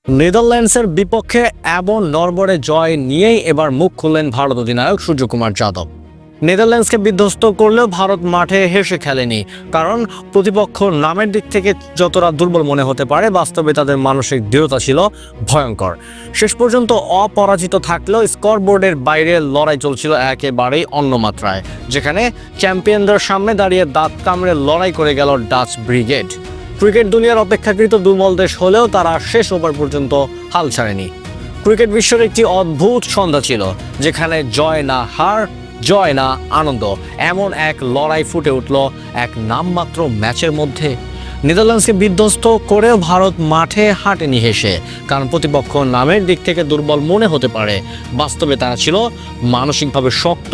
নেদারল্যান্ডসের বিপক্ষে এমন নড়বড়ে জয় নিয়েই এবার মুখ খুললেন ভারত অধিনায়ক সূর্যকুমার যাদব। নেদারল্যান্ডসকে বিধ্বস্ত করলেও ভারত মাঠে হেসে খেলেনি, কারণ প্রতিপক্ষ নামের দিক থেকে যতটা দুর্বল মনে হতে পারে, বাস্তবে তাদের মানসিক দৃঢ়তা ছিল ভয়ঙ্কর। শেষ পর্যন্ত অপরাজিত থাকলেও স্কোরবোর্ডের বাইরে লড়াই চলছিল একেবারেই অন্য মাত্রায়, যেখানে চ্যাম্পিয়নদের সামনে দাঁড়িয়ে দাঁত কামড়ে লড়াই করে গেল ডাচ ব্রিগেড। ক্রিকেট দুনিয়ার অপেক্ষাকৃত দুর্বল দেশ হলেও তারা শেষ ওভার পর্যন্ত হাল ছাড়েনি। ক্রিকেট বিশ্বের একটি অদ্ভুত সন্ধ্যা ছিল, যেখানে জয় না হার, জয় না আনন্দ, এমন এক লড়াই ফুটে উঠল এক নামমাত্র ম্যাচের মধ্যে। নেদারল্যান্ডসকে বিধ্বস্ত করেও ভারত মাঠে হাঁটেনি হেসে, কারণ প্রতিপক্ষ নামের দিক থেকে দুর্বল মনে হতে পারে, বাস্তবে তারা ছিল মানসিকভাবে শক্ত,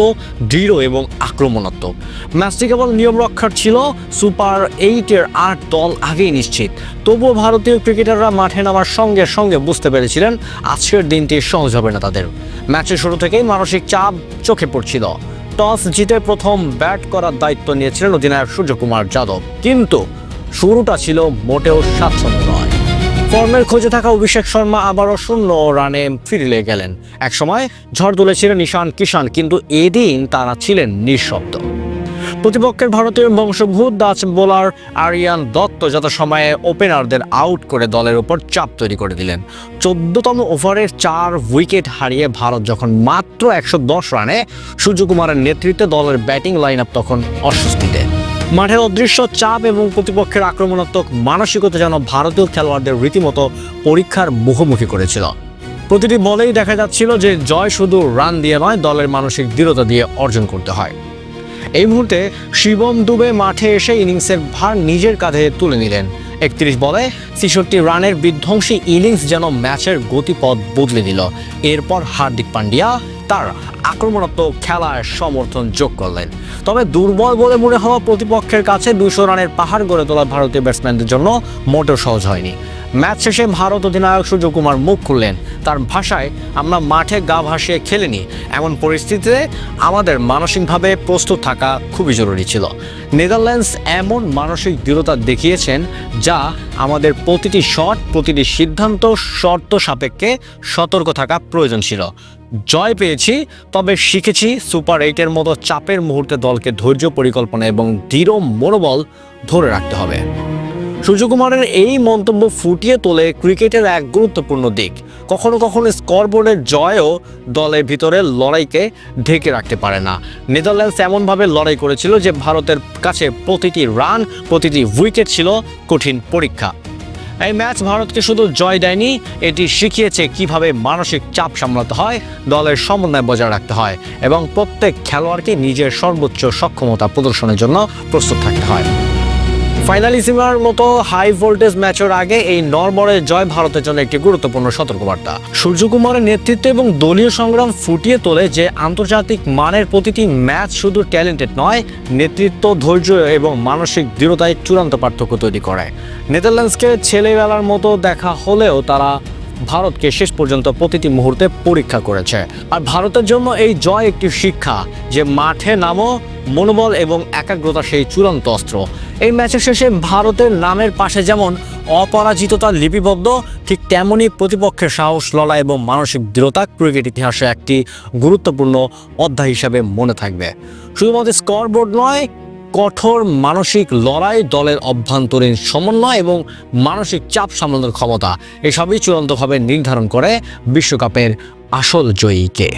দৃঢ় এবং আক্রমণাত্মক। ম্যাচটি কেবল নিয়ম রক্ষার ছিল, সুপার 8-এর 8 দল আগেই নিশ্চিত। তবুও ভারতীয় ক্রিকেটাররা মাঠে নামার সঙ্গে সঙ্গে বুঝতে পেরেছিলেন আজকের দিনটি সহজ হবে না তাদের। ম্যাচের শুরু থেকেই মানসিক চাপ চোখে পড়ছিল। টস জিতে প্রথম ব্যাট করার দায়িত্ব নিয়েছিলেন অধিনায়ক সূর্যকুমার যাদব, কিন্তু শুরুটা ছিল মোটেও স্বাচ্ছন্দ্য নয়। ফর্মের খোঁজে থাকা অভিষেক শর্মা আবারও 0 রানে ফিরে গেলেন। একসময় ঝড় তুলেছিলেন ঈশান কিষান, কিন্তু এদিন তারা ছিলেন নিঃশব্দ। প্রতিপক্ষের ভারতীয় বংশোদ্ভূত ডাচ বোলার আরিয়ান দত্ত যথাসময়ে ওপেনারদের আউট করে দলের উপর চাপ তৈরি করে দিলেন। 14তম ওভারের 4 উইকেট হারিয়ে ভারত যখন মাত্র 110 রানে, সূর্যকুমারের নেতৃত্বে দলের ব্যাটিং লাইন আপ তখন অস্বস্তিতে। মাঠের অদৃশ্য চাপ এবং প্রতিপক্ষের আক্রমণাত্মক মানসিকতা যেন ভারতীয় খেলোয়াড়দের রীতিমতো পরীক্ষার মুখোমুখি করেছিল। প্রতিটি বলেই দেখা যাচ্ছিল যে জয় শুধু রান দিয়ে নয়, দলের মানসিক দৃঢ়তা দিয়ে অর্জন করতে হয়। এই মুহূর্তে শিবম দুবে মাঠে এসে ইনিংসের ভার নিজের কাঁধে তুলে নিলেন। 31 বলে 66 রানের বিধ্বংসী ইনিংস যেন ম্যাচের গতিপথ বদলে দিল। এরপর হার্দিক পান্ডিয়া তার আক্রমণাত্মক খেলায় সমর্থন যোগ করলেন। তবে দুর্বল বলে মনে হওয়া প্রতিপক্ষের কাছে 200 রানের পাহাড় গড়ে তোলা ভারতীয় ব্যাটসম্যানদের জন্য মোটেও সহজ হয়নি। ম্যাচ শেষে ভারত অধিনায়ক সূর্যকুমার মুখ খুললেন। তার ভাষায়, আমরা মাঠে গা ভাসিয়ে খেলিনি, এমন পরিস্থিতিতে আমাদের মানসিকভাবে প্রস্তুত থাকা খুবই জরুরি ছিল। নেদারল্যান্ডস এমন মানসিক দৃঢ়তা দেখিয়েছেন যা আমাদের প্রতিটি শট, প্রতিটি সিদ্ধান্ত শর্ত সাপেক্ষে সতর্ক থাকা প্রয়োজন ছিল। জয় পেয়েছি, তবে শিখেছি সুপার 8-এর মতো চাপের মুহূর্তে দলকে ধৈর্য, পরিকল্পনা এবং দৃঢ় মনোবল ধরে রাখতে হবে। সূর্যকুমারের এই মন্তব্য ফুটিয়ে তোলে ক্রিকেটের এক গুরুত্বপূর্ণ দিক। কখনো কখনো স্কোরবোর্ডের জয়ও দলের ভিতরে লড়াইকে ঢেকে রাখতে পারে না। নেদারল্যান্ডস এমনভাবে লড়াই করেছিল যে ভারতের কাছে প্রতিটি রান, প্রতিটি উইকেট ছিল কঠিন পরীক্ষা। এই ম্যাচ ভারতকে শুধু জয় দেয়নি, এটি শিখিয়েছে কিভাবে মানসিক চাপ সামলাতে হয়, দলের সমন্বয় বজায় রাখতে হয় এবং প্রত্যেক খেলোয়াড়কে নিজের সর্বোচ্চ সক্ষমতা প্রদর্শনের জন্য প্রস্তুত থাকতে হয়। ফাইনালিসিমার মতো হাই ভোল্টেজ ম্যাচের আগে এই নড়বড়ে জয় ভারতের জন্য একটি গুরুত্বপূর্ণ সতর্কবার্তা। সূর্যকুমারের নেতৃত্বে এবং দলীয় সংগ্রাম ফুটিয়ে তোলে যে আন্তর্জাতিক মানের প্রতিটি ম্যাচ শুধু ট্যালেন্টেড নয়, নেতৃত্ব, ধৈর্য এবং মানসিক দৃঢ়তায় চূড়ান্ত পার্থক্য তৈরি করে। নেদারল্যান্ডসকে ছেলেবেলার মতো দেখা হলেও তারা ভারতকে শেষ পর্যন্ত প্রতিটি মুহূর্তে পরীক্ষা করেছে। আর ভারতের জন্য এই জয় একটি শিক্ষা যে মাঠে নামো, মনোবল এবং একাগ্রতা সেই চূড়ান্ত অস্ত্র। এই ম্যাচের শেষে ভারতের নামের পাশে যেমন অপরাজিততা লিপিবদ্ধ, ঠিক তেমনই প্রতিপক্ষের সাহস, লড়াই এবং মানসিক দৃঢ়তা ক্রিকেট ইতিহাসে একটি গুরুত্বপূর্ণ অধ্যায় হিসাবে মনে থাকবে। শুধুমাত্র স্কোরবোর্ড নয়, কঠোর মানসিক লড়াই, দলের অভ্যন্তরীণ সমন্বয় এবং মানসিক চাপ সামলানোর ক্ষমতা, এসবই চূড়ান্তভাবে নির্ধারণ করে বিশ্বকাপের আসল জয়ীকে।